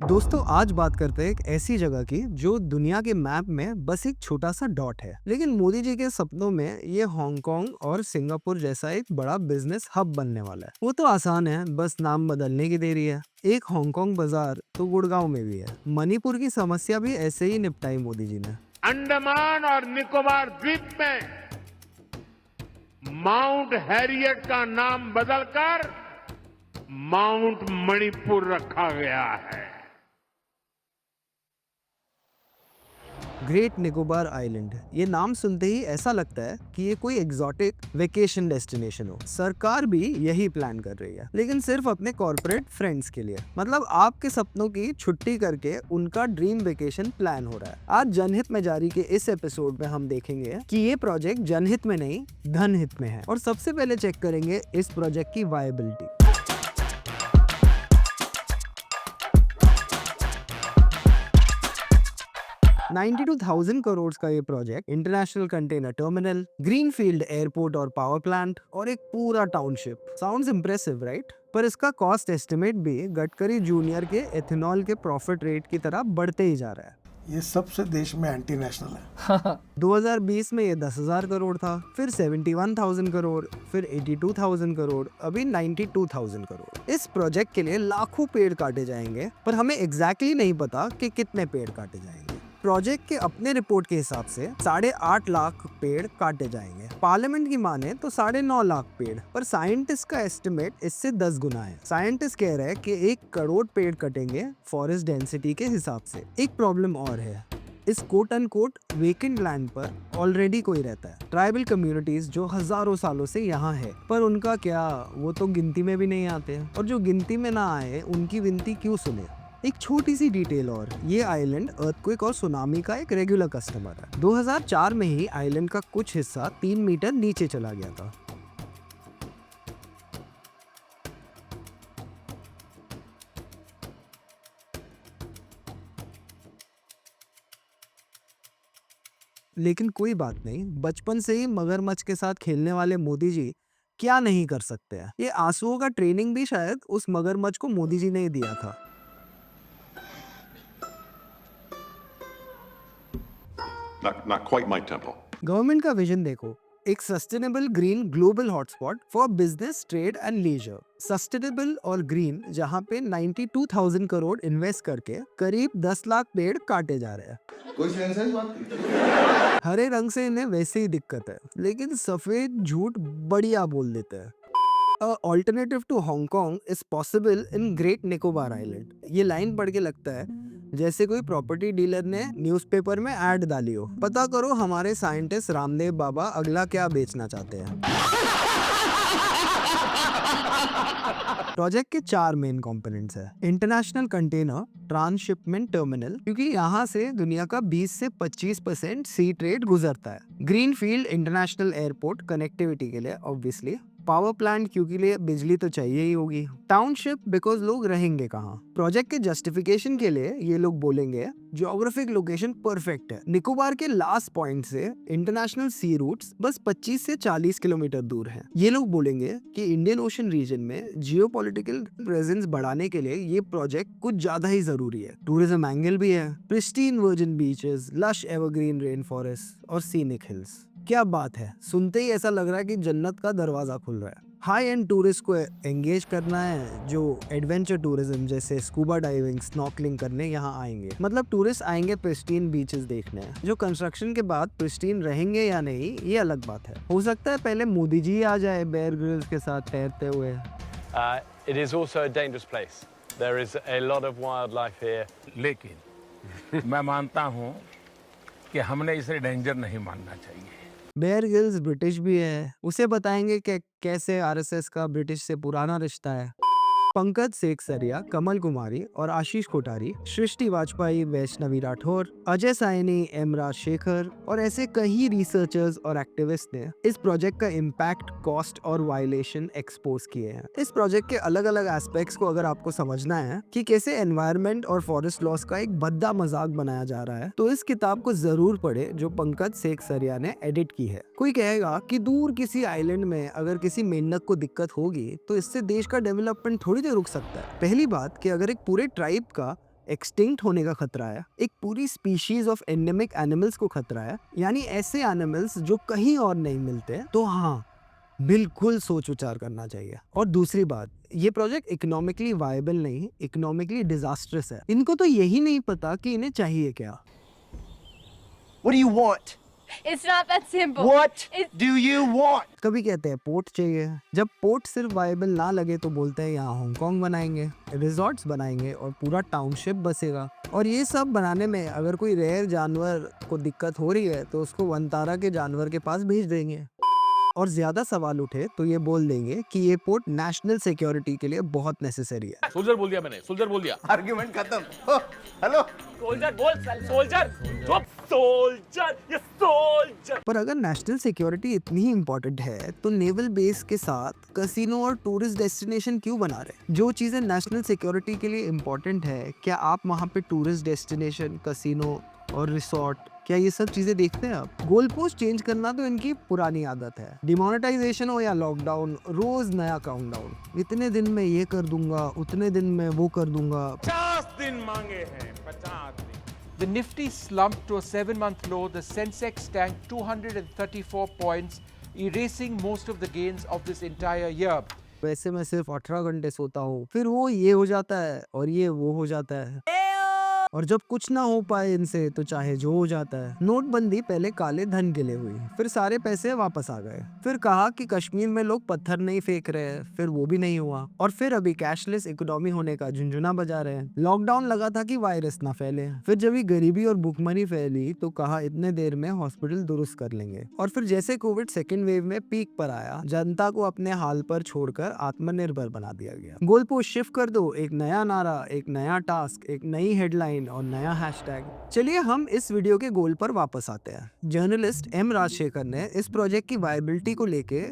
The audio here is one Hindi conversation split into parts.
दोस्तों आज बात करते हैं एक ऐसी जगह की जो दुनिया के मैप में बस एक छोटा सा डॉट है, लेकिन मोदी जी के सपनों में ये हांगकांग और सिंगापुर जैसा एक बड़ा बिजनेस हब बनने वाला है। वो तो आसान है, बस नाम बदलने की देरी है। एक हांगकांग बाजार तो गुड़गांव में भी है। मणिपुर की समस्या भी ऐसे ही निपटाई मोदी जी ने। अंडमान और निकोबार द्वीप में माउंट हैरियट का नाम बदलकर माउंट मणिपुर रखा गया है। ग्रेट निकोबार आइलैंड, ये नाम सुनते ही ऐसा लगता है कि ये कोई एग्जॉटिक वेकेशन डेस्टिनेशन हो। सरकार भी यही प्लान कर रही है, लेकिन सिर्फ अपने कॉर्पोरेट फ्रेंड्स के लिए। मतलब आपके सपनों की छुट्टी करके उनका ड्रीम वेकेशन प्लान हो रहा है। आज जनहित में जारी के इस एपिसोड में हम देखेंगे कि ये प्रोजेक्ट जनहित में नहीं, धनहित में है। और सबसे पहले चेक करेंगे इस प्रोजेक्ट की वायबिलिटी। 92,000 करोड़ का ये project, international container terminal, greenfield airport और पावर प्लांट और एक पूरा टाउनशिप। Sounds impressive, right? पर इसका कॉस्ट एस्टिमेट भी गडकरी जूनियर के एथेनॉल के प्रॉफिट रेट की तरह बढ़ते ही जा रहा है। ये सबसे देश में एंटी नेशनल है। 2020 में ये 10,000 करोड़ था, फिर 71,000 करोड़, फिर 82,000 करोड़, अभी 92,000 करोड़। इस प्रोजेक्ट के लिए लाखों पेड़ काटे जाएंगे, पर हमें एग्जैक्टली नहीं पता कि कितने पेड़ काटे जाएंगे। प्रोजेक्ट के अपने रिपोर्ट के हिसाब से 8.5 लाख पेड़ काटे जाएंगे। पार्लियामेंट की माने तो 9.5 लाख पेड़, पर साइंटिस्ट का एस्टिमेट इससे 10 गुना है। साइंटिस्ट कह रहे हैं कि 1 करोड़ पेड़ कटेंगे फॉरेस्ट डेंसिटी के हिसाब से। एक प्रॉब्लम और है, इस कोट अनकोट वेकेंट लैंड पर ऑलरेडी कोई रहता है। ट्राइबल कम्युनिटीज जो हजारों सालों से यहाँ है, पर उनका क्या, वो तो गिनती में भी नहीं आते। और जो गिनती में ना आए उनकी विनती क्यों सुने। एक छोटी सी डिटेल और, ये आइलैंड अर्थक्वेक और सुनामी का एक रेगुलर कस्टमर है। 2004 में ही आइलैंड का कुछ हिस्सा 3 मीटर नीचे चला गया था। लेकिन कोई बात नहीं, बचपन से ही मगरमच्छ के साथ खेलने वाले मोदी जी क्या नहीं कर सकते हैं। ये आंसुओं का ट्रेनिंग भी शायद उस मगरमच्छ को मोदी जी ने ही दिया था। Not quite my tempo. Government का विजन देखो, एक sustainable green global hotspot for business, trade and leisure. Sustainable और ग्रीन, जहां पे 92,000 करोड़ इन्वेस्ट करके करीब 10 लाख पेड़ काटे जा रहे हैं। कोई सेंस है इस बात की? हरे रंग से इन्हें वैसे ही दिक्कत है, लेकिन सफेद झूठ बढ़िया बोल देते हैं। A alternative to Hong Kong is possible in Great Nicobar Island। ये लाइन पढ़ के लगता है जैसे कोई प्रॉपर्टी डीलर ने न्यूज़पेपर में ऐड डाली हो, पता करो हमारे साइंटिस्ट रामदेव बाबा अगला क्या बेचना चाहते हैं। प्रोजेक्ट के 4 मेन कंपोनेंट्स है। इंटरनेशनल कंटेनर ट्रांसशिपमेंट टर्मिनल, क्योंकि यहाँ से दुनिया का 20 से 25% सी ट्रेड गुजरता है। ग्रीनफील्ड इंटरनेशनल एयरपोर्ट कनेक्टिविटी के लिए ऑब्वियसली। पावर प्लांट, क्योंकि लिए बिजली तो चाहिए ही होगी। टाउनशिप, बिकॉज लोग रहेंगे कहाँ। प्रोजेक्ट के जस्टिफिकेशन के लिए ये लोग बोलेंगे ज्योग्राफिक लोकेशन परफेक्ट है। निकोबार के लास्ट पॉइंट से इंटरनेशनल सी रूट्स बस 25 से 40 किलोमीटर दूर हैं। ये लोग बोलेंगे कि इंडियन ओशन रीजन में जियोपॉलिटिकल प्रेजेंस बढ़ाने के लिए ये प्रोजेक्ट कुछ ज्यादा ही जरूरी है। टूरिज्म एंगल भी है। Pristine virgin beaches, lush evergreen rain forest और सीनिक हिल्स। क्या बात है, सुनते ही ऐसा लग रहा है कि जन्नत का दरवाजा खुल रहा है। हाई एंड टूरिस्ट को एंगेज करना है, जो एडवेंचर टूरिज्म जैसे स्कूबा डाइविंग, स्नॉर्कलिंग करने यहाँ आएंगे। मतलब टूरिस्ट आएंगे प्रिस्टीन बीचेस देखने। जो कंस्ट्रक्शन के बाद प्रिस्टीन रहेंगे या नहीं, ये अलग बात है। हो सकता है पहले मोदी जी आ जाए बेयर ग्रिल्स के साथ तैरते हुए। It is also a dangerous place. There is a lot of wildlife here. लेकिन मैं मानता हूं कि हमने इसे डेंजर नहीं मानना चाहिए। बेयर ग्रिल्स ब्रिटिश भी है, उसे बताएंगे कि कैसे आरएसएस का ब्रिटिश से पुराना रिश्ता है। पंकज सेकसरिया, कमल कुमारी और आशीष कोठारी, सृष्टि वाजपेयी, वैष्णवी राठौर, अजय साइनी, एम राजशेखर और ऐसे कई रिसर्चर्स और एक्टिविस्ट ने इस प्रोजेक्ट का इम्पैक्ट, कॉस्ट और वायलेशन एक्सपोज किए हैं। इस प्रोजेक्ट के अलग अलग एस्पेक्ट्स को अगर आपको समझना है कि कैसे एनवायरनमेंट और फॉरेस्ट लॉस का एक भद्दा मजाक बनाया जा रहा है, तो इस किताब को जरूर पढ़े जो पंकज सेकसरिया ने एडिट की है। कोई कहेगा कि दूर किसी आइलैंड में अगर किसी मेंढक को दिक्कत होगी तो इससे देश का डेवलपमेंट थोड़ी देर रुक सकता है। पहली बात कि अगर एक पूरे ट्राइब का एक्सटिंक्ट होने का खतरा है, एक पूरी स्पीशीज ऑफ एंडेमिक एनिमल्स को खतरा है, यानी ऐसे एनिमल्स जो कहीं और नहीं मिलते, तो हाँ बिल्कुल सोच विचार करना चाहिए। और दूसरी बात, ये प्रोजेक्ट इकोनॉमिकली वायबल नहीं, इकोनॉमिकली डिजास्ट्रस है। इनको तो यही नहीं पता कि इन्हें चाहिए क्या। What do you want? It's not that simple. What It's- do you want? कभी कहते हैं पोर्ट चाहिए, जब पोर्ट सिर्फ वायबल ना लगे तो बोलते हैं यहाँ हांगकांग बनाएंगे, रिजॉर्ट्स बनाएंगे और पूरा टाउनशिप बसेगा। और ये सब बनाने में अगर कोई रेयर जानवर को दिक्कत हो रही है तो उसको वनतारा के जानवर के पास भेज देंगे। और ज्यादा सवाल उठे तो ये बोल देंगे कि ये पोर्ट नेशनल सिक्योरिटी के लिए बहुत नेसेसरी है। सोल्जर बोल दिया मैंने, सोल्जर बोल दिया। Argument खत्म। Oh, hello. सोल्जर बोल, सोल्जर चुप, सोल्जर, ये सोल्जर। पर अगर नेशनल सिक्योरिटी इतनी ही इम्पोर्टेंट है तो नेवल बेस के साथ कसिनो और टूरिस्ट डेस्टिनेशन क्यों बना रहे? जो चीजें नेशनल सिक्योरिटी के लिए इम्पोर्टेंट है, क्या आप वहाँ पे टूरिस्ट डेस्टिनेशन, कसिनो और रिसोर्ट, क्या ये सब चीजें देखते हैं आप? गोल पोस्ट चेंज करना तो इनकी पुरानी आदत है। डिमोनेटाइजेशन हो या लॉकडाउन, रोज नया काउंटडाउन। इतने दिन में ये कर दूंगा, उतने दिन में वो कर दूंगा। 50 दिन मांगे हैं, 50 दिन। The Nifty slumped to a 7-month low. The Sensex tanked 234 points, erasing most of the gains of this entire year. वैसे मैं सिर्फ 18 घंटे सोता हूँ, फिर वो ये हो जाता है और ये वो हो जाता है। और जब कुछ ना हो पाए इनसे तो चाहे जो हो जाता है। नोटबंदी पहले काले धन के लिए हुई, फिर सारे पैसे वापस आ गए। फिर कहा कि कश्मीर में लोग पत्थर नहीं फेंक रहे हैं, फिर वो भी नहीं हुआ। और फिर अभी कैशलेस इकोनॉमी होने का झुंझुना बजा रहे हैं। लॉकडाउन लगा था कि वायरस ना फैले, फिर जब ये गरीबी और भुखमरी फैली तो कहा इतने देर में हॉस्पिटल दुरुस्त कर लेंगे। और फिर जैसे कोविड सेकेंड वेव में पीक पर आया, जनता को अपने हाल पर छोड़कर आत्मनिर्भर बना दिया गया। गोल पोस्ट शिफ्ट कर दो, एक नया नारा, एक नया टास्क, एक नई हेडलाइन और नया हैशटैग। चलिए हम इस वीडियो के गोल पर वापस आते हैं। जर्नलिस्ट एम राजशेखर ने इस प्रोजेक्ट की वायबिलिटी को लेके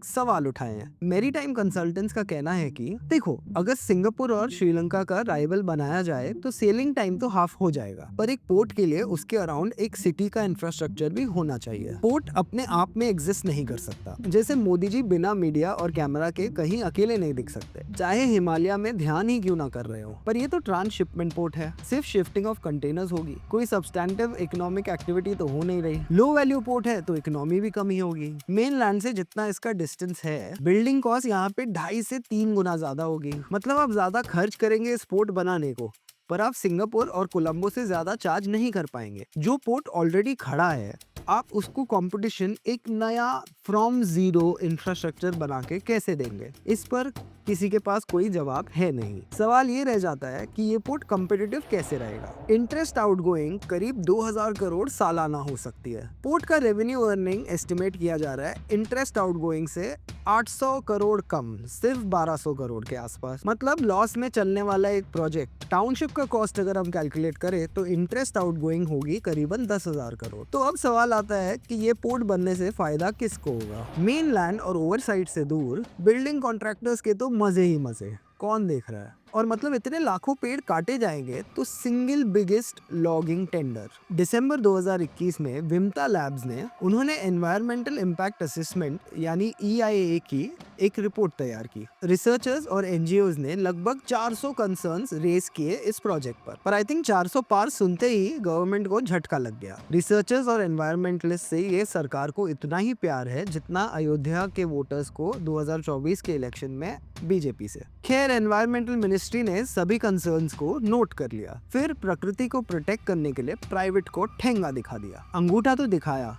सवाल उठाए हैं। मैरीटाइम कंसल्टेंट्स का कहना है कि देखो, अगर सिंगापुर और श्रीलंका का राइवल बनाया जाए तो सेलिंग टाइम तो हाफ हो जाएगा, पर एक पोर्ट के लिए उसके अराउंड एक सिटी का इंफ्रास्ट्रक्चर भी होना चाहिए। पोर्ट अपने आप में एग्जिस्ट नहीं कर सकता। जैसे मोदी जी बिना मीडिया और कैमरा के कहीं अकेले नहीं दिख सकते, चाहे हिमालय में ध्यान ही क्यों ना कर रहे हो। पर ये तो ट्रांसशिपमेंट पोर्ट है, सिर्फ शिफ्टिंग ऑफ कंटेनर्स होगी, कोई सब्सटैंटिव इकोनॉमिक एक्टिविटी तो हो नहीं रही। लो वैल्यू पोर्ट है तो इकोनॉमी भी कम ही होगी। मेन लैंड से जितना इसका डिस्टेंस है, बिल्डिंग कॉस्ट यहाँ पे 2.5 से 3 गुना ज्यादा होगी। मतलब आप ज्यादा खर्च करेंगे इस पोर्ट बनाने को, पर आप सिंगापुर और कोलंबो से ज्यादा चार्ज नहीं कर पाएंगे। जो पोर्ट ऑलरेडी खड़ा है, आप उसको कंपटीशन एक नया फ्रॉम जीरो इंफ्रास्ट्रक्चर बना के कैसे देंगे? इस पर किसी के पास कोई जवाब है नहीं। सवाल ये रह जाता है कि ये पोर्ट कम्पिटिटिव कैसे रहेगा। इंटरेस्ट आउटगोइंग करीब 2000 करोड़ सालाना हो सकती है। पोर्ट का रेवेन्यू अर्निंग एस्टिमेट किया जा रहा है इंटरेस्ट आउटगोइंग से 800 करोड़ कम, सिर्फ 1200 करोड़ के आसपास। मतलब लॉस में चलने वाला एक प्रोजेक्ट। टाउनशिप का कॉस्ट अगर हम कैलकुलेट करें तो इंटरेस्ट आउटगोइंग होगी करीबन 10,000 करोड़। तो अब सवाल आता है कि ये पोर्ट बनने से फायदा किसको होगा? मेन लैंड और ओवरसाइट से दूर बिल्डिंग कॉन्ट्रैक्टर्स के तो मजे ही मजे, कौन देख रहा है? और मतलब इतने लाखों पेड़ काटे जाएंगे तो सिंगल बिगेस्ट लॉगिंग टेंडर। दिसंबर 2021 में विमता लैब्स ने उन्होंने एनवायरमेंटल इम्पैक्ट असेसमेंट यानी EIA की एक रिपोर्ट तैयार की। रिसर्चर्स और NGOs ने लगभग 400 कंसर्न्स रेज किए इस प्रोजेक्ट पर आई थिंक 400 पार सुनते ही गवर्नमेंट को झटका लग गया। रिसर्चर्स और एनवायरमेंटलिस्ट से ये सरकार को इतना ही प्यार है जितना अयोध्या के वोटर्स को 2024 के इलेक्शन में बीजेपी से। खैर, एनवायरमेंटल मिनिस्ट्री ने सभी कंसर्न्स को नोट कर लिया, फिर प्रकृति को प्रोटेक्ट करने के लिए प्राइवेट को ठेंगा दिखा दिया। अंगूठा तो दिखाया,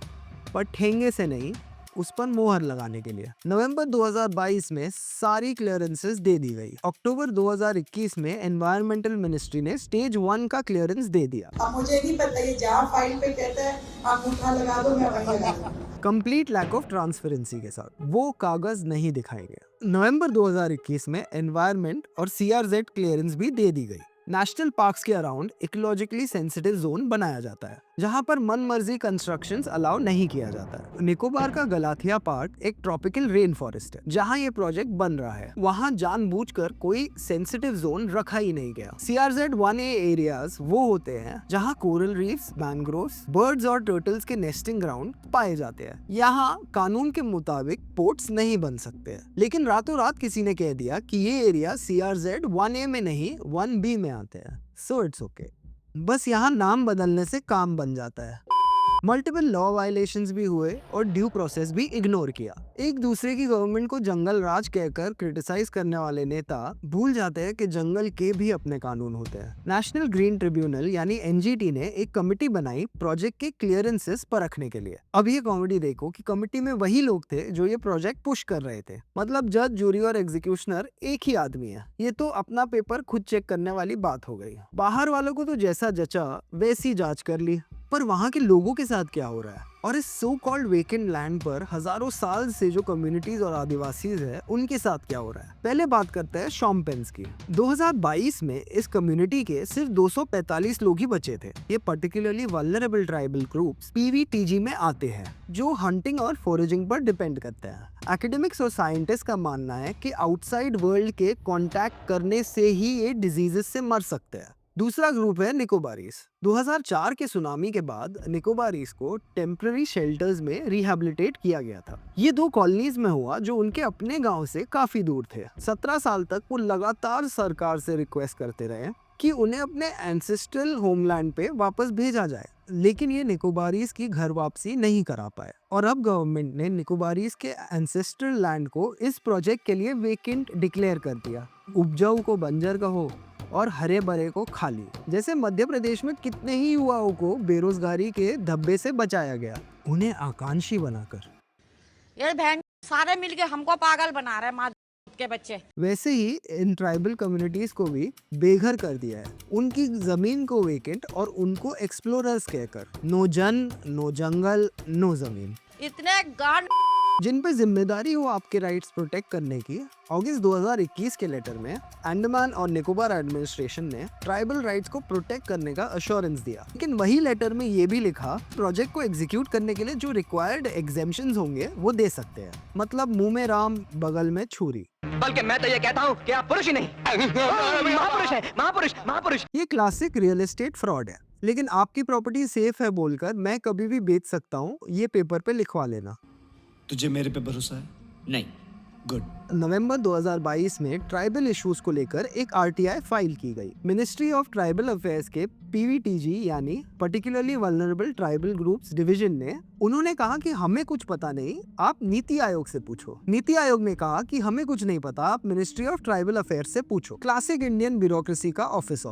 पर ठेंगे से नहीं, उस पर मोहर लगाने के लिए। नवंबर 2022 में सारी क्लियरेंसेस दे दी गई। अक्टूबर 2021 में एनवायरमेंटल मिनिस्ट्री ने स्टेज 1 का क्लियरेंस दे दिया। अब मुझे नहीं पता, ये जहाँ फाइल पे कहता है अंगूठा लगा दो, मैं वहीं लगा दूं। कंप्लीट लैक ऑफ ट्रांसपेरेंसी के साथ वो कागज नहीं दिखाएंगे। नवंबर 2021 में एनवायरमेंट और CRZ क्लियरेंस भी दे दी गई। नेशनल पार्क्स के अराउंड इकोलॉजिकली सेंसिटिव जोन बनाया जाता है, जहां पर मनमर्जी कंस्ट्रक्शंस अलाउ नहीं किया जाता है। निकोबार का गलाथिया पार्क एक ट्रॉपिकल रेन फॉरेस्ट है, जहां ये प्रोजेक्ट बन रहा है। वहां जानबूझकर कोई सेंसिटिव जोन रखा ही नहीं गया। CRZ 1A एरियाज वो होते हैं जहां कोरल रीफ्स, मैंग्रोव्स, बर्ड्स और टर्टल्स के नेस्टिंग ग्राउंड पाए जाते हैं। यहाँ कानून के मुताबिक पोर्ट्स नहीं बन सकते हैं, लेकिन रातों रात किसी ने कह दिया कि ये एरिया CRZ 1A में नहीं 1B में आते हैं, सो इट्स ओके। बस यहाँ नाम बदलने से काम बन जाता है। मल्टीपल लॉ वायलेशंस भी हुए और ड्यू प्रोसेस भी इग्नोर किया। एक दूसरे की गवर्नमेंट को जंगल राज कहकर क्रिटिसाइज करने वाले नेता भूल जाते हैं कि जंगल के भी अपने कानून होते हैं। नेशनल ग्रीन ट्रिब्यूनल यानी एनजीटी ने एक कमिटी बनाई प्रोजेक्ट के क्लियरेंसेस परखने के लिए। अब ये कॉमेडी देखो कि कमिटी में वही लोग थे जो ये प्रोजेक्ट पुश कर रहे थे। मतलब जज, जूरी और एग्जीक्यूशनर एक ही आदमी है। ये तो अपना पेपर खुद चेक करने वाली बात हो गई। बाहर वालों को तो जैसा जचा वैसी जांच कर ली, पर वहाँ के लोगों के साथ क्या हो रहा है? और इस सो कॉल्ड वेकेंट लैंड पर हजारों साल से जो कम्युनिटीज और आदिवासी है उनके साथ क्या हो रहा है? पहले बात करते हैं शॉम्पेन्स की। 2022 में इस कम्युनिटी के सिर्फ 245 लोग ही बचे थे। ये particularly vulnerable tribal groups PVTG में आते हैं, जो हंटिंग और फोरेजिंग पर डिपेंड करते हैं। एकेडमिक्स और साइंटिस्ट का मानना है कि आउटसाइड वर्ल्ड के कांटेक्ट करने से ही ये डिजीजेस से मर सकते हैं। दूसरा ग्रुप है निकोबारीज। 2004 के सुनामी के बाद निकोबारीज को टेम्पररी शेल्टर्स में रिहैबिलिटेट किया गया था। ये 2 कॉलोनीज में हुआ जो उनके अपने गांव से काफी दूर थे। 17 साल तक वो लगातार सरकार से रिक्वेस्ट करते रहे कि उन्हें अपने एंसेस्ट्रल होमलैंड पे वापस भेजा जाए, लेकिन ये निकोबारीज की घर वापसी नहीं करा पाए। और अब गवर्नमेंट ने निकोबारीज के एंसेस्ट्रल लैंड को इस प्रोजेक्ट के लिए वेकेंट डिक्लेयर कर दिया। उपजाऊ को बंजर कहो और हरे भरे को खाली। जैसे मध्य प्रदेश में कितने ही युवाओं को बेरोजगारी के धब्बे से बचाया गया, उन्हें आकांक्षी बनाकर। ये बहन सारे मिलके हमको पागल बना रहे माँ के बच्चे। वैसे ही इन ट्राइबल कम्युनिटीज को भी बेघर कर दिया है। उनकी जमीन को वेकेंट और उनको एक्सप्लोरर्स कहकर। नो जन, नो जंगल, नो जमीन। इतने गांड जिन पे जिम्मेदारी हो आपके राइट्स प्रोटेक्ट करने की। अगस्त 2021 के लेटर में अंडमान और निकोबार एडमिनिस्ट्रेशन ने ट्राइबल राइट्स को प्रोटेक्ट करने का अश्योरेंस दिया, लेकिन वही लेटर में ये भी लिखा प्रोजेक्ट को एग्जीक्यूट करने के लिए जो रिक्वायर्ड एग्जेम्पशंस होंगे वो दे सकते हैं। मतलब मुंह में राम बगल में छुरी। बल्कि मैं तो ये कहता हूँ कि आप पुरुष ही नहीं महापुरुष है, महापुरुष, महापुरुष। ये क्लासिक रियल एस्टेट फ्रॉड है। लेकिन आपकी प्रॉपर्टी सेफ है बोलकर मैं कभी भी बेच सकता हूँ, ये पेपर पे लिखवा लेना। तुझे मेरे पे भरोसा है? नहीं। गुड। नवंबर 2022 में ट्राइबल इश्यूज को लेकर एक आरटीआई फाइल की गई। मिनिस्ट्री ऑफ ट्राइबल अफेयर्स के पीवीटीजी यानी particularly vulnerable tribal groups division ने उन्होंने कहा कि हमें कुछ पता नहीं, आप नीति आयोग से पूछो। नीति आयोग ने कहा कि हमें कुछ नहीं पता, आप मिनिस्ट्री ऑफ ट्राइबल अफेयर्स से पूछो। क्लासिक इंडियन ब्यूरोक्रेसी का ऑफिस।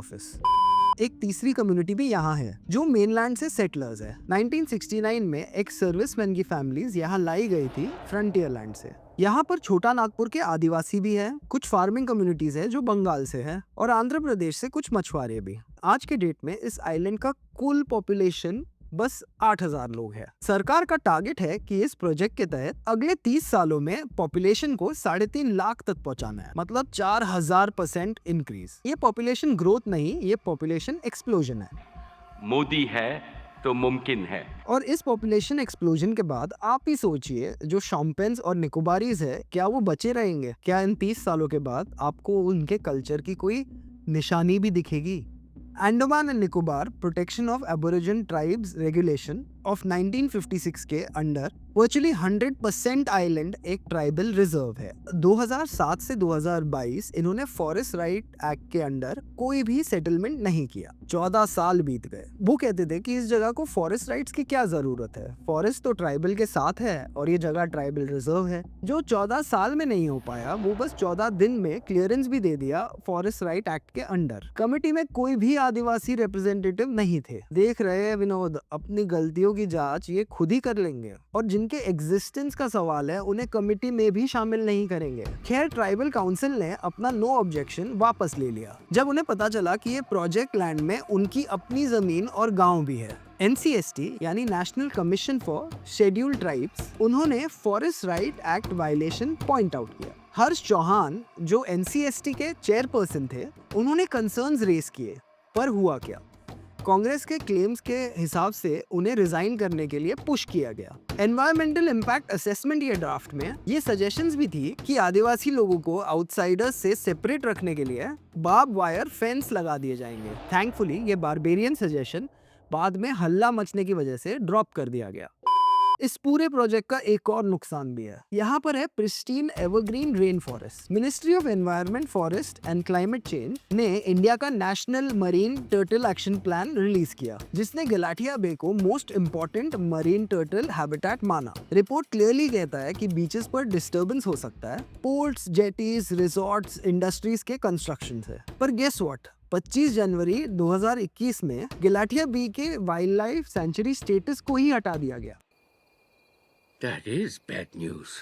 एक तीसरी कम्युनिटी भी यहाँ है जो मेनलैंड से सेटलर्स है। 1969 में एक सर्विसमैन की फैमिलीज यहाँ लाई गई थी फ्रंटियर लैंड से। यहाँ पर छोटा नागपुर के आदिवासी भी हैं, कुछ फार्मिंग कम्युनिटीज है जो बंगाल से है और आंध्र प्रदेश से कुछ मछुआरे भी। आज के डेट में इस आइलैंड का कुल पॉपुलेशन बस 8000 लोग हैं। सरकार का टारगेट है कि इस प्रोजेक्ट के तहत अगले 30 सालों में पॉपुलेशन को 3.5 लाख तक पहुंचाना है, मतलब 4000% इंक्रीज। ये पॉपुलेशन ग्रोथ नहीं, ये पॉपुलेशन एक्सप्लोजन है। मोदी है तो मुमकिन है। और इस पॉपुलेशन एक्सप्लोजन के बाद आप ही सोचिए, जो शॉम्पेन्स और निकोबारीज है क्या वो बचे रहेंगे? क्या इन 30 सालों के बाद आपको उनके कल्चर की कोई निशानी भी दिखेगी? Andaman and Nicobar protection of aboriginal tribes regulation of 1956 के अंडर वर्चुअली 100% आइलैंड एक ट्राइबल रिजर्व है। 2007 से 2022 इन्होंने फॉरेस्ट राइट एक्ट के अंडर कोई भी सेटलमेंट नहीं किया। 14 साल बीत गए। वो कहते थे कि इस जगह को फॉरेस्ट राइट्स की क्या जरूरत है, फॉरेस्ट तो ट्राइबल के साथ है और ये जगह ट्राइबल रिजर्व है। जो 14 साल में नहीं हो पाया वो बस 14 दिन में क्लियरेंस भी दे दिया फॉरेस्ट राइट एक्ट के अंडर। कमेटी में कोई भी आदिवासी रिप्रेजेंटेटिव नहीं थे। देख रहे हैं विनोद, अपनी गलतियों की जांच ये खुद ही कर लेंगे और जिनके एग्जिस्टेंस का सवाल है उन्हें कमेटी में भी शामिल नहीं करेंगे। खैर, ट्राइबल काउंसिल ने अपना नो ऑब्जेक्शन वापस ले लिया जब उन्हें पता चला कि ये प्रोजेक्ट लैंड में उनकी अपनी जमीन और गांव भी है। NCST यानी national commission for scheduled tribes, उन्होंने forest right act violation point out किया। हर्ष चौहान जो NCST के चेयरपर्सन थे, उन्होंने कंसर्न्स रेज किए, पर हुआ क्या? कांग्रेस के क्लेम्स के हिसाब से उन्हें रिजाइन करने के लिए पुश किया गया। एनवायरमेंटल इम्पैक्ट असेसमेंट ये ड्राफ्ट में ये सजेशंस भी थी कि आदिवासी लोगों को आउटसाइडर्स से सेपरेट रखने के लिए बार्ब वायर फेंस लगा दिए जाएंगे। थैंकफुली ये बारबेरियन सजेशन बाद में हल्ला मचने की वजह से ड्रॉप कर दिया गया। इस पूरे प्रोजेक्ट का एक और नुकसान भी है। यहाँ पर है pristine evergreen rain forest. Ministry of environment, forest and climate change ने इंडिया का national marine turtle action plan release किया, जिसने गलाथिया बे को most important marine turtle habitat माना। रिपोर्ट क्लियरली कहता है कि बीचेस पर डिस्टर्बेंस हो सकता है पोर्ट्स, जेटीज, रिजॉर्ट्स, इंडस्ट्रीज के कंस्ट्रक्शन से। पर गेस व्हाट, 25 जनवरी 2021 में गलाथिया बी के वाइल्ड लाइफ सेंचुरी स्टेटस को ही हटा दिया गया। That is bad news.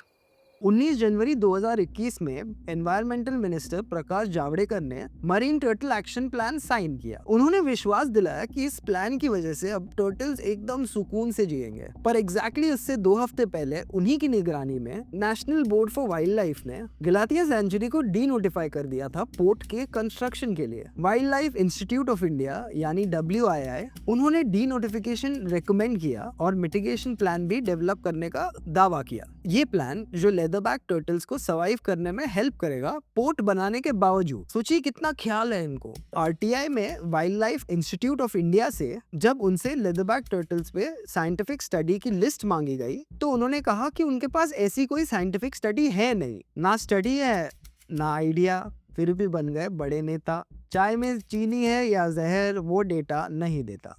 19 जनवरी 2021 में एनवायरमेंटल मिनिस्टर प्रकाश जावड़ेकर ने marine turtle action plan sign किया। उन्होंने विश्वास दिलाया कि इस प्लान की वजह से अब टर्टल्स एकदम सुकून से जिएंगे। पर एग्जैक्टली उससे 2 हफ्ते पहले उन्हीं की निगरानी में national board for wild life ने गलाथिया सेंचुरी को डी नोटिफाई कर दिया था पोर्ट के कंस्ट्रक्शन के लिए। Wild life institute of India यानी WII, उन्होंने डी नोटिफिकेशन रिकमेंड किया और मिटिगेशन प्लान भी डेवलप करने का दावा किया। ये प्लान जो लेदरबैक टर्टल्स को सर्वाइव करने में हेल्प करेगा पोर्ट बनाने के बावजूद। सोचिए कितना ख्याल है इनको। RTI में wild life institute of India से जब उनसे लेदरबैक टर्टल्स पे साइंटिफिक स्टडी की लिस्ट मांगी गई तो उन्होंने कहा कि उनके पास ऐसी कोई साइंटिफिक स्टडी है नहीं, ना स्टडी है ना आइडिया, फिर भी बन गए बड़े नेता। चाय में चीनी है या जहर, वो डेटा नहीं देता।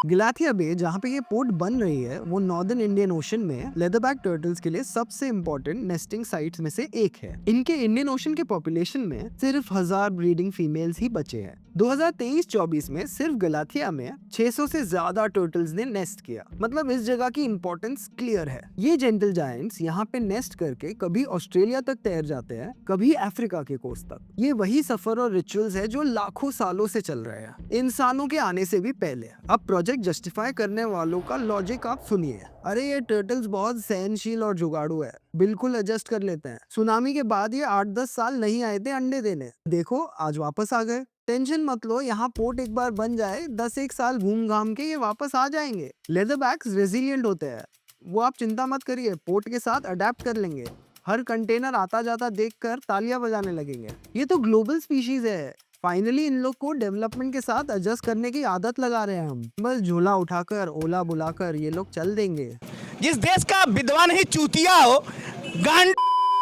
गलाथिया बे जहाँ पे ये पोर्ट बन रही है वो नॉर्दर्न इंडियन ओशन में लेदरबैक टर्टल्स के लिए सबसे इम्पोर्टेंट नेस्टिंग साइट्स में से एक है। इनके इंडियन ओशन के पॉपुलेशन में सिर्फ 1000 ब्रीडिंग फीमेल्स ही बचे हैं। 2023-24 में सिर्फ गलाथिया में 600 से ज्यादा टर्टल्स ने नेस्ट किया। मतलब इस जगह की इंपॉर्टेंस क्लियर है। ये जेंटल जायंट्स यहाँ पे नेस्ट करके कभी ऑस्ट्रेलिया तक तैर जाते हैं, कभी अफ्रीका के कोस्ट तक। ये वही सफर और रिचुअल्स है जो लाखों सालों से चल रहे हैं, इंसानों के आने से भी पहले। अब प्रोजेक्ट जस्टिफाई करने वालों का लॉजिक आप सुनिए। अरे ये टर्टल्स बहुत सहनशील और जुगाड़ू है, बिल्कुल एडजस्ट कर लेते हैं। सुनामी के बाद ये 8-10 साल नहीं आए थे अंडे देने, देखो आज वापस आ गए। टेंशन मत लो, यहाँ पोर्ट एक बार बन जाए 10-1 साल घूम घाम के ये वापस आ जाएंगे। लेदरबैक्स रेजिलिएंट होते हैं, वो आप चिंता मत करिए, पोर्ट के साथ अडेप्ट कर लेंगे। हर कंटेनर आता जाता देखकर तालियां बजाने लगेंगे। ये तो ग्लोबल स्पीशीज है। फाइनली इन लोग को डेवलपमेंट के साथ एडजस्ट करने की आदत लगा रहे हैं हम। बस झोला उठाकर, ओला बुलाकर ये लोग चल देंगे। जिस देश का विद्वान ही चूतिया हो, गांड।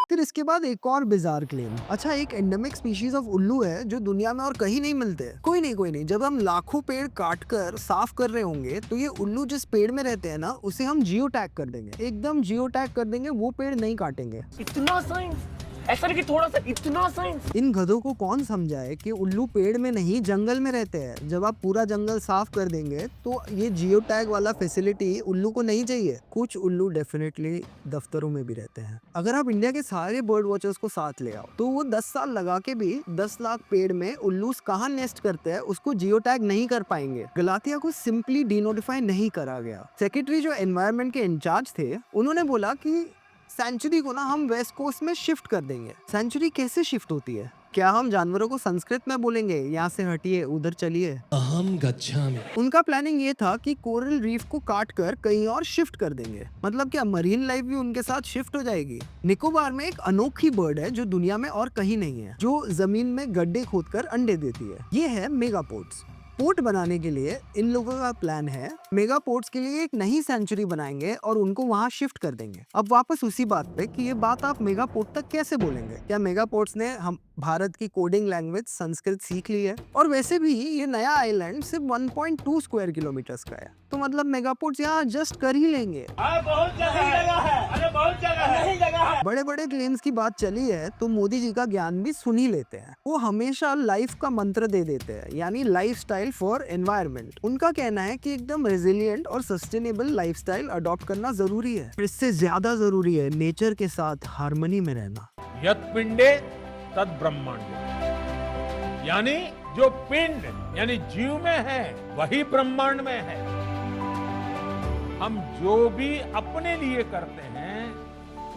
फिर इसके बाद एक और बिजार क्लेम। अच्छा, एक एंडेमिक स्पीशीज ऑफ उल्लू है जो दुनिया में और कहीं नहीं मिलते। कोई नहीं, जब हम लाखों पेड़ काट कर साफ कर रहे होंगे तो ये उल्लू जिस पेड़ में रहते हैं ना, उसे हम जियो टैग कर देंगे, एकदम जियो टैग कर देंगे, वो पेड़ नहीं काटेंगे। इतना साइंस, ऐसा नहीं कि थोड़ा सा, इतना साइंस। इन गधों को कौन समझाए कि उल्लू पेड़ में नहीं जंगल में रहते हैं। जब आप पूरा जंगल साफ कर देंगे तो ये जियो टैग वाला फैसिलिटी उल्लू को नहीं चाहिए। कुछ उल्लू डेफिनेटली दफ्तरों में भी रहते हैं। अगर आप इंडिया के सारे बर्ड वॉचर्स को साथ ले आओ तो वो 10 साल लगा के भी 10 लाख पेड़ में उल्लू कहाँ नेस्ट करते हैं उसको जियो टैग नहीं कर पाएंगे। गलाथिया को सिंपली डीनोटिफाई नहीं करा गया। सेक्रेटरी जो एनवायरनमेंट के इंचार्ज थे उन्होंने बोला कि सेंचुरी को ना हम वेस्ट कोस्ट में शिफ्ट कर देंगे। सेंचुरी कैसे शिफ्ट होती है? क्या हम जानवरों को संस्कृत में बोलेंगे, यहाँ से हटिए उधर चलिए? अहम गच्छामि। उनका प्लानिंग ये था कि कोरल रीफ को काट कर कहीं और शिफ्ट कर देंगे। मतलब क्या मरीन लाइफ भी उनके साथ शिफ्ट हो जाएगी? निकोबार में एक अनोखी बर्ड है जो दुनिया में और कहीं नहीं है, जो जमीन में गड्ढे खोदकर अंडे देती है। ये है मेगापोड्स। पोर्ट बनाने के लिए इन लोगों का प्लान है मेगा पोर्ट्स के लिए एक नई सेंचुरी बनाएंगे और उनको वहां शिफ्ट कर देंगे। अब वापस उसी बात पे कि ये बात आप मेगा पोर्ट तक कैसे बोलेंगे? क्या मेगा पोर्ट्स ने हम भारत की कोडिंग लैंग्वेज संस्कृत सीख ली है? और वैसे भी ये नया आइलैंड सिर्फ 1.2 स्क्वायर किलोमीटर्स का है, तो मतलब मेगा पोर्ट्स यहाँ जस्ट कर ही लेंगे। बहुत जगह है, अरे बहुत जगह है। बड़े बड़े क्लेम्स की बात चली है तो मोदी जी का ज्ञान भी सुन ही लेते हैं। वो हमेशा लाइफ का मंत्र दे देते हैं, यानी लाइफस्टाइल फॉर एनवायरनमेंट। उनका कहना है कि एकदम रेजिलिएंट और सस्टेनेबल लाइफस्टाइल अडॉप्ट करना जरूरी है। इससे ज्यादा जरूरी है नेचर के साथ हार्मनी में रहना। यत् पिंडे तद ब्रह्मांडे, यानी जो पिंड यानी जीव में है वही ब्रह्मांड में है। हम जो भी अपने लिए करते हैं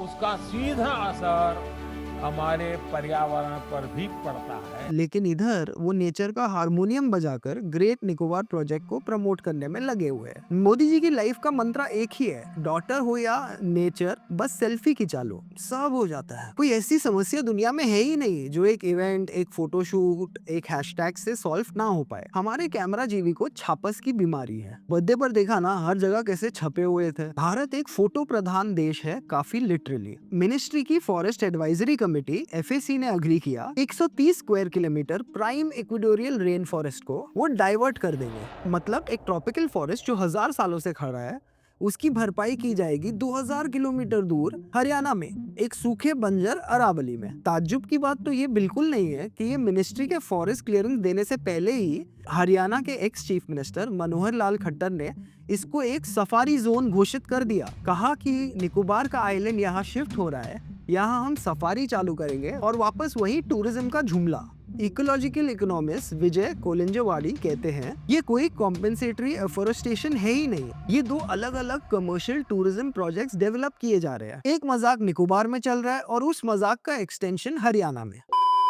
उसका सीधा असर हमारे पर्यावरण पर भी पड़ता है। लेकिन इधर वो नेचर का हारमोनियम बजाकर ग्रेट निकोबार प्रोजेक्ट को प्रमोट करने में लगे हुए हैं। मोदी जी की लाइफ का मंत्र एक ही है, डॉटर हो या नेचर, बस सेल्फी खिंचा लो, सब हो जाता है। कोई ऐसी समस्या दुनिया में है ही नहीं जो एक इवेंट, एक फोटोशूट, एक हैशटैग से सॉल्व ना हो पाए। हमारे कैमरा जीवी को छापस की बीमारी है। बर्थडे पर देखा ना हर जगह कैसे छपे हुए थे। भारत एक फोटो प्रधान देश है, काफी लिटरली। मिनिस्ट्री की फॉरेस्ट एडवाइजरी कमेटी FAC ने अग्री किया 130 square kilometre prime equatorial rain forest को वो डाइवर्ट कर देंगे। मतलब एक ट्रॉपिकल फॉरेस्ट जो 1000 सालों से खड़ा है, उसकी भरपाई की जाएगी 2000 किलोमीटर दूर हरियाणा में एक सूखे बंजर अरावली में। ताज्जुब की बात तो ये बिल्कुल नहीं है कि ये मिनिस्ट्री के फॉरेस्ट क्लियरेंस देने से पहले ही हरियाणा के ex chief minister Manohar Lal Khattar ने इसको एक सफारी जोन घोषित कर दिया। कहा कि निकोबार का आइलैंड यहाँ शिफ्ट हो रहा है, यहाँ हम सफारी चालू करेंगे और वापस वही टूरिज्म का झुमला। इकोलॉजिकल इकोनॉमिस्ट विजय कोलिंजवाड़ी कहते हैं ये कोई कॉम्पेंसेटरी एफोरेस्टेशन है ही नहीं, ये दो अलग अलग कमर्शियल टूरिज्म प्रोजेक्ट्स डेवलप किए जा रहे हैं। एक मजाक निकोबार में चल रहा है और उस मजाक का एक्सटेंशन हरियाणा में।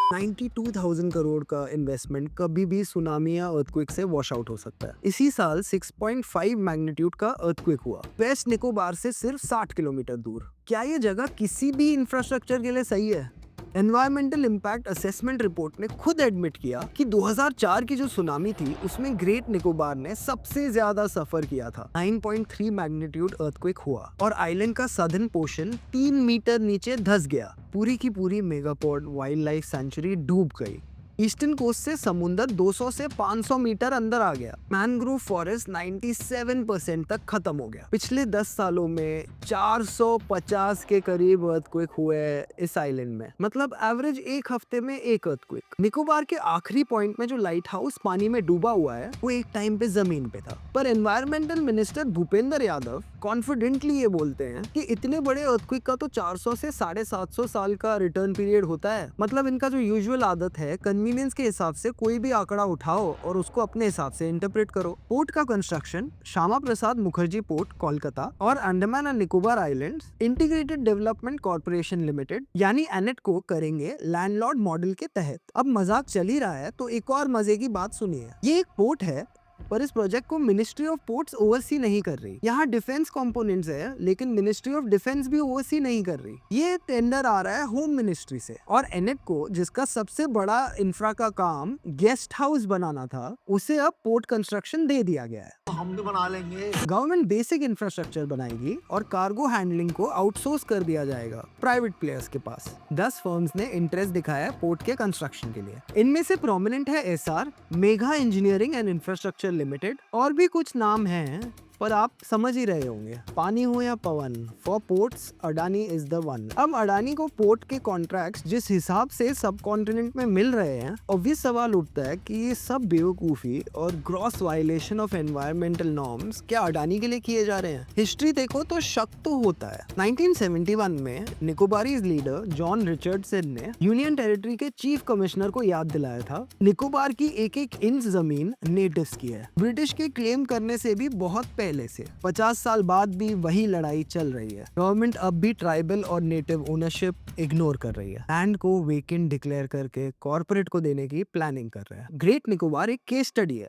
92,000 करोड़ का इन्वेस्टमेंट कभी भी सुनामी या अर्थक्वेक से वॉश आउट हो सकता है। इसी साल 6.5 मैग्नीट्यूड का अर्थक्वेक हुआ वेस्ट निकोबार से सिर्फ 60 किलोमीटर दूर। क्या ये जगह किसी भी इंफ्रास्ट्रक्चर के लिए सही है? एनवायरमेंटल इम्पैक्ट असेसमेंट रिपोर्ट ने खुद एडमिट किया कि 2004 की जो सुनामी थी उसमें ग्रेट निकोबार ने सबसे ज्यादा सफर किया था। 9.3 मैग्नीट्यूड अर्थक्वेक हुआ और आइलैंड का सदर्न पोर्शन 3 मीटर नीचे धंस गया। पूरी की पूरी मेगापोड वाइल्ड लाइफ सेंचुरी डूब गई। ईस्टर्न कोस्ट से समुंदर 200 से 500 मीटर अंदर आ गया। मैनग्रोव फॉरेस्ट 97% तक खत्म हो गया। पिछले 10 सालों में 450 के करीब अर्थक्वेक हुए इस आइलैंड में, मतलब एवरेज एक हफ्ते में एक अर्थक्वेक। निकोबार के आखिरी पॉइंट में जो लाइट हाउस पानी में डूबा हुआ है वो एक टाइम पे जमीन पे था। पर environmental minister Bhupendra Yadav confidently ये बोलते हैं कि इतने बड़े अर्थक्वेक का तो 400 से 750 साल का रिटर्न पीरियड होता है। मतलब इनका जो यूजुअल आदत है, कन्वीनियंस के हिसाब से कोई भी आंकड़ा उठाओ और उसको अपने हिसाब से इंटरप्रेट करो। पोर्ट का कंस्ट्रक्शन श्यामा प्रसाद मुखर्जी पोर्ट कोलकाता और Andaman and Nicobar islands integrated development corporation limited यानी एनेट को करेंगे लैंडलॉर्ड मॉडल के तहत। अब मजाक चल ही रहा है तो एक और मजे की बात सुनिए। ये एक पोर्ट है पर इस प्रोजेक्ट को मिनिस्ट्री ऑफ पोर्ट्स ओवरसी नहीं कर रही। यहाँ डिफेंस कंपोनेंट्स है लेकिन मिनिस्ट्री ऑफ डिफेंस भी ओवरसी नहीं कर रही। ये टेंडर आ रहा है होम मिनिस्ट्री से और एनेट को, जिसका सबसे बड़ा इंफ्रा का काम गेस्ट हाउस बनाना था, उसे अब पोर्ट कंस्ट्रक्शन दे दिया गया है। हम तो बना लेंगे। गवर्नमेंट बेसिक इंफ्रास्ट्रक्चर बनाएगी और कार्गो हैंडलिंग को आउटसोर्स कर दिया जाएगा प्राइवेट प्लेयर्स के पास। 10 फर्म्स ने इंटरेस्ट दिखाया है पोर्ट के कंस्ट्रक्शन के लिए। इनमें से प्रोमिनेंट है SR, mega engineering and infrastructure limited, और भी कुछ नाम हैं पर आप समझ ही रहे होंगे। पानी हो या पवन, for ports Adani is the one. अब अडानी को पोर्ट के कॉन्ट्रैक्ट्स जिस हिसाब से सब कॉन्टिनेंट में मिल रहे हैं, ऑब्वियस सवाल उठता है कि ये सब बेवकूफी और gross violation of environmental norms क्या अडानी के लिए किए जा रहे हैं? हिस्ट्री देखो तो शक तो होता है। 1971 में निकोबारीज लीडर जॉन रिचर्डसन ने यूनियन टेरिटरी के चीफ कमिश्नर को याद दिलाया था निकोबार की एक एक इंच जमीन नेटिव्स की है। ब्रिटिश के क्लेम करने से भी बहुत पहले से 50 साल बाद भी वही लड़ाई चल रही है। गवर्नमेंट अब भी ट्राइबल और नेटिव ओनरशिप इग्नोर कर रही है। लैंड को वेकेंट डिक्लेयर करके कॉर्पोरेट को देने की प्लानिंग कर रहा है। ग्रेट निकोबार एक केस स्टडी है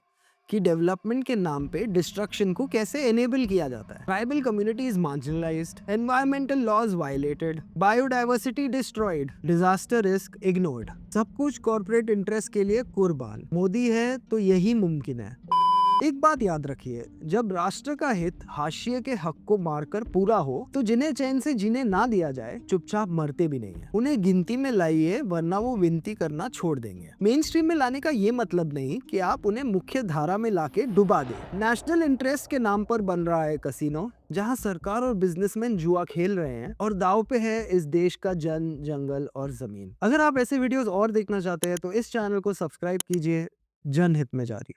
कि डेवलपमेंट के नाम पे डिस्ट्रक्शन को कैसे एनेबल किया जाता है। Tribal communities marginalised, environmental laws violated, biodiversity destroyed, disaster risk ignored, सब कुछ कॉर्पोरेट इंटरेस्ट के लिए कुर्बान। मोदी है तो यही मुमकिन है। एक बात याद रखिए, जब राष्ट्र का हित हाशिए के हक को मारकर पूरा हो तो जिन्हें चैन से जीने ना दिया जाए चुपचाप मरते भी नहीं है। उन्हें गिनती में लाइए वरना वो विनती करना छोड़ देंगे। मेन स्ट्रीम में लाने का ये मतलब नहीं कि आप उन्हें मुख्य धारा में लाके डुबा दें। नेशनल इंटरेस्ट के नाम पर बन रहा है कसिनो, जहां सरकार और बिजनेसमैन जुआ खेल रहे हैं और दाव पे है इस देश का जन, जंगल और जमीन। अगर आप ऐसे वीडियोस और देखना चाहते हैं तो इस चैनल को सब्सक्राइब कीजिए। जनहित में जारी।